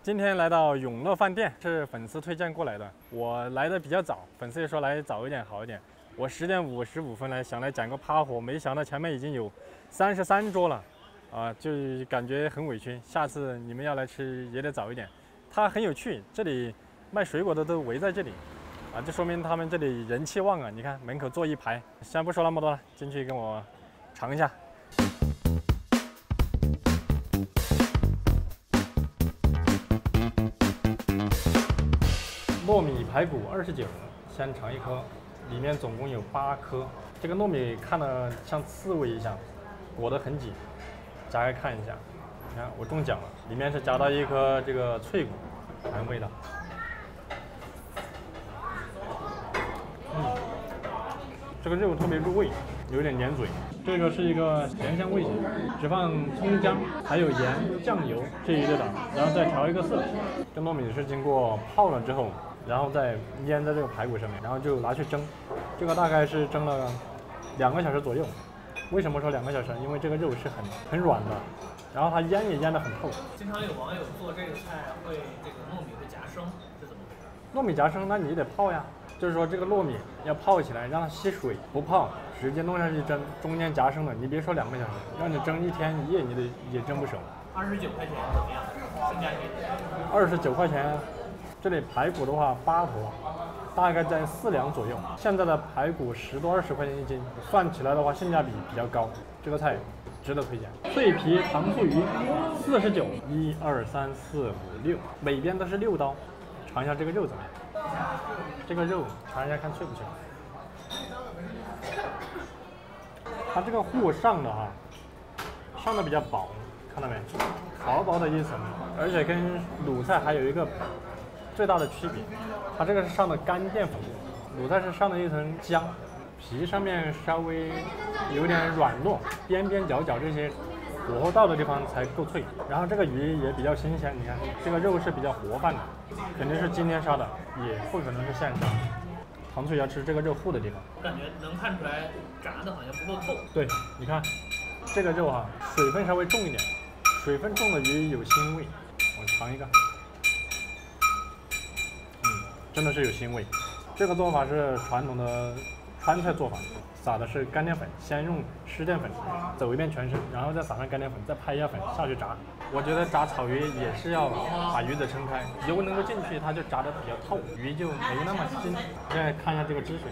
今天来到永乐饭店，是粉丝推荐过来的。我来的比较早，粉丝也说来早一点好一点。我10点55分来想来讲个趴活，没想到前面已经有33桌了，就感觉很委屈。下次你们要来吃也得早一点。它很有趣，这里卖水果的都围在这里，就说明他们这里人气旺啊。你看门口坐一排。先不说那么多了，进去跟我尝一下。糯米排骨29，先尝一颗，里面总共有8颗。这个糯米看着像刺猬一样，裹得很紧。夹开看一下，你看我中奖了，里面是夹到一颗这个脆骨，看味道。这个肉特别入味，有点粘嘴。这个是一个咸香味型，只放葱姜，还有盐、酱油这一类的，然后再调一个色。这糯米是经过泡了之后，然后再腌在这个排骨上面，然后就拿去蒸。这个大概是蒸了2个小时左右。为什么说2个小时？因为这个肉是很软的，然后它腌也腌得很透。经常有网友做这个菜会这个糯米会夹生，是怎么回事？糯米夹生，那你得泡呀。就是说这个糯米要泡起来，让它吸水，不泡直接弄下去蒸，中间夹生的，你别说2个小时，让你蒸1天1夜，你也蒸不熟。29块钱怎么样？性价比？29块钱，这里排骨的话8坨，大概在4两左右。现在的排骨10多20块钱1斤，算起来的话性价比比较高，这个菜值得推荐。脆皮糖醋鱼49，1、2、3、4、5、6，每边都是6刀，尝一下这个肉怎么样？这个肉尝一下看脆不脆？它这个糊上的上的比较薄，看到没？薄薄的一层，而且跟鲁菜还有一个最大的区别，它这个是上的干淀粉，鲁菜是上的一层浆，皮上面稍微有点软糯，边边角角这些火候到的地方才够脆。然后这个鱼也比较新鲜，你看这个肉是比较活泛的，肯定是今天杀的，也不可能是现杀。糖醋要吃这个肉糊的地方，我感觉能看出来炸的好像不够透。对，你看这个肉水分稍微重一点，水分重的鱼有腥味。我尝一个，真的是有腥味。这个做法是传统的川菜做法，撒的是干淀粉，先用湿淀粉走一遍全身，然后再撒上干淀粉，再拍一下粉下去炸。我觉得炸草鱼也是要把鱼子撑开，油能够进去，它就炸得比较透，鱼就没那么腥。再看一下这个汁水，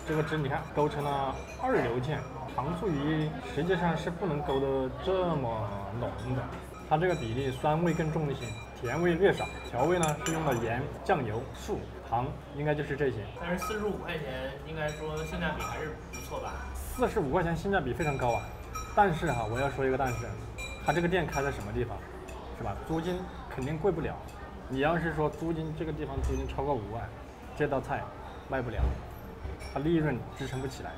这个汁你看勾成了2流芡。糖醋鱼实际上是不能勾得这么浓的，它这个比例酸味更重一些，甜味略少。调味呢是用了盐、酱油、醋、糖，应该就是这些。但是45块钱，应该说性价比还是不错吧？45块钱性价比非常高啊！但是我要说一个但是，它这个店开在什么地方，是吧？租金肯定贵不了。你要是说租金这个地方租金超过5万，这道菜卖不了，它利润支撑不起来。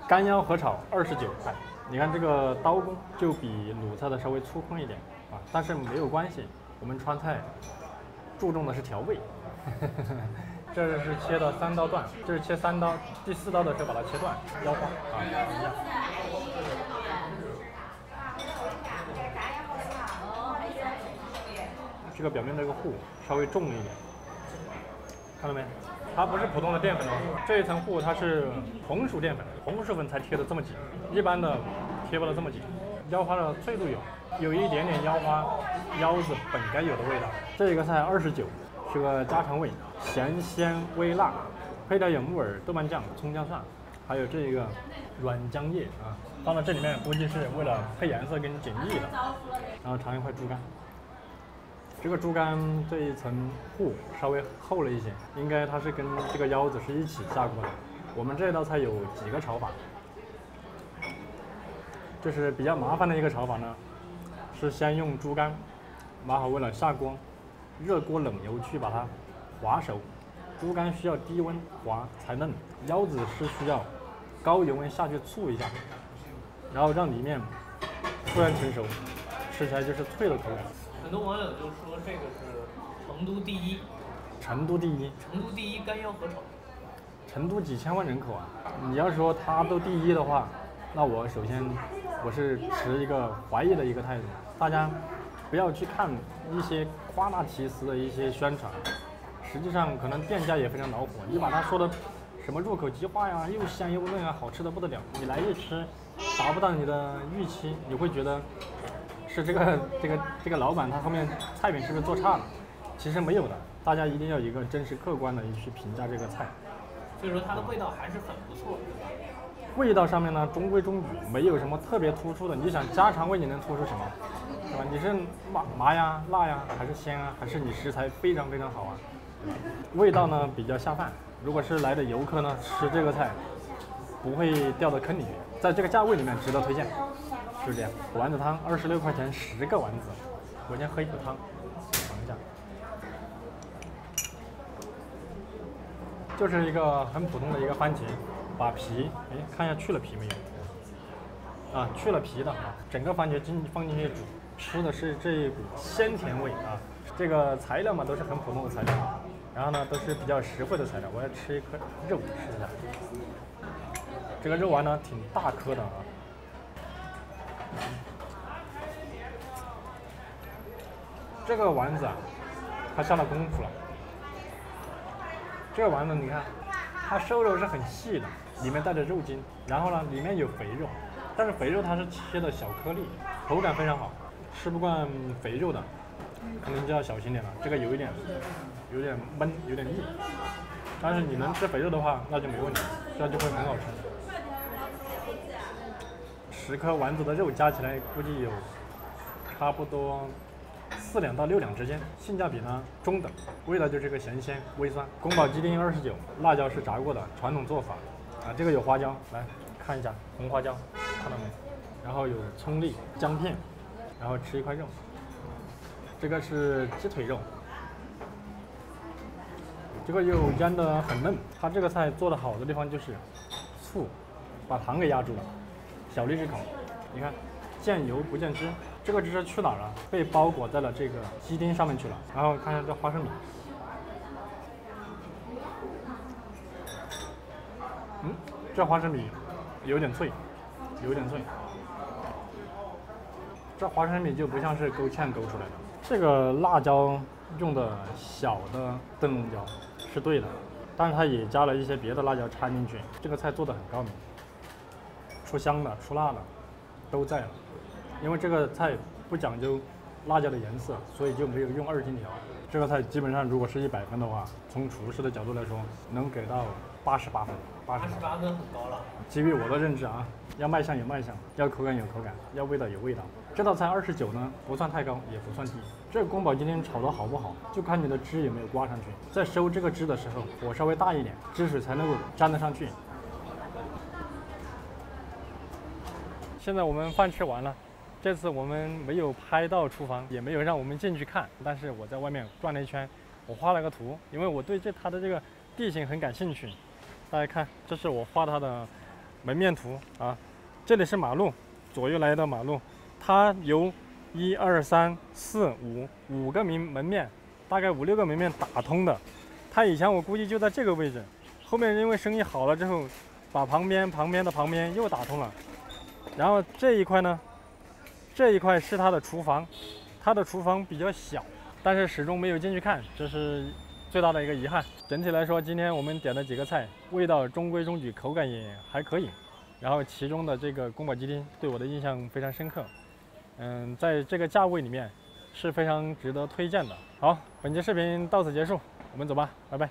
干腰合炒29块，你看这个刀工就比鲁菜的稍微粗犷一点但是没有关系，我们川菜注重的是调味。这是切的3刀段，这是切3刀，第4刀的时候把它切断，腰花一样。这个表面这个糊稍微重一点，看到没？它不是普通的淀粉这一层糊它是红薯淀粉，红薯粉才贴得这么紧，一般的贴不了这么紧。腰花的脆度有一点点腰子本该有的味道。这个菜29，是个家常味，咸鲜微辣，配料有木耳、豆瓣酱、葱姜蒜，还有这个软浆叶放到这里面估计是为了配颜色跟紧腻的。然后尝一块猪肝。这个猪肝这一层糊稍微厚了一些，应该它是跟这个腰子是一起下锅的。我们这道菜有几个炒法，就是比较麻烦的一个炒法呢，是先用猪肝码好，为了下锅，热锅冷油去把它滑熟。猪肝需要低温滑才嫩，腰子是需要高油温下去醋一下，然后让里面突然成熟，吃起来就是脆的口感。很多网友就说这个是成都第一，成都第一干腰合炒。成都几千万人口你要说它都第一的话，那我首先我是持一个怀疑的一个态度。大家不要去看一些夸大其词的一些宣传，实际上可能店家也非常恼火。你把他说的什么入口即化呀，又香又嫩啊，好吃的不得了，你来一吃，达不到你的预期，你会觉得是这个老板他后面菜品是不是做差了？其实没有的，大家一定要有一个真实客观的去评价这个菜。所以说它的味道还是很不错，对吧？味道上面呢中规中矩，没有什么特别突出的。你想家常味你能突出什么？对吧？你是麻呀、辣呀，还是鲜啊？还是你食材非常非常好啊？味道呢比较下饭。如果是来的游客呢，吃这个菜不会掉到坑里面，在这个价位里面值得推荐。就是这样，丸子汤26块钱10个丸子，我先喝一口汤，尝一下。就是一个很普通的一个番茄，把皮，看一下去了皮没有？啊，去了皮的啊，整个番茄放进去煮，吃的是这一股鲜甜味啊。这个材料嘛都是很普通的材料，然后呢都是比较实惠的材料。我要吃一颗肉试一下，这个肉丸呢挺大颗的啊。这个丸子啊，它下了功夫了。这个丸子你看，它瘦肉是很细的，里面带着肉筋，然后呢里面有肥肉，但是肥肉它是切的小颗粒，口感非常好。吃不惯肥肉的，可能就要小心点了。这个有点闷，有点腻。但是你能吃肥肉的话，那就没问题，这就会很好吃。10颗丸子的肉加起来估计有差不多4两到6两之间，性价比呢中等，味道就是个咸鲜微酸。宫保鸡丁29，辣椒是炸过的，传统做法啊。这个有花椒，来看一下红花椒，看到没？然后有葱粒、姜片，然后吃一块肉。这个是鸡腿肉，这个又腌得很嫩。它这个菜做得好的地方就是醋把糖给压住了，小粒之口。你看，见油不见汁。这个汁去哪儿了？被包裹在了这个鸡丁上面去了。然后看一下这花生米，这花生米有点脆，有点脆。这花生米就不像是勾芡勾出来的。这个辣椒用的小的灯笼椒是对的，但是它也加了一些别的辣椒掺进去。这个菜做的很高明，出香的、出辣的都在了。因为这个菜不讲究辣椒的颜色，所以就没有用2荆条。这个菜基本上如果是100分的话，从厨师的角度来说，能给到88分。88分很高了。基于我的认知啊，要卖相有卖相，要口感有口感，要味道有味道。这道菜29呢，不算太高，也不算低。这个宫保鸡丁炒得好不好，就看你的汁有没有刮上去。在收这个汁的时候，火稍微大一点，汁水才能够沾得上去。现在我们饭吃完了。这次我们没有拍到厨房，也没有让我们进去看，但是我在外面转了一圈，我画了个图，因为我对它的这个地形很感兴趣。大家看，这是我画它的门面图啊，这里是马路，左右来的马路，它由1、2、3、4、5个门面，大概5、6个门面打通的。它以前我估计就在这个位置，后面因为生意好了之后，把旁边又打通了。然后这一块呢？这一块是它的厨房，它的厨房比较小，但是始终没有进去看，这是最大的一个遗憾。整体来说，今天我们点的几个菜，味道中规中矩，口感也还可以。然后其中的这个宫保鸡丁对我的印象非常深刻，在这个价位里面是非常值得推荐的。好，本期视频到此结束，我们走吧，拜拜。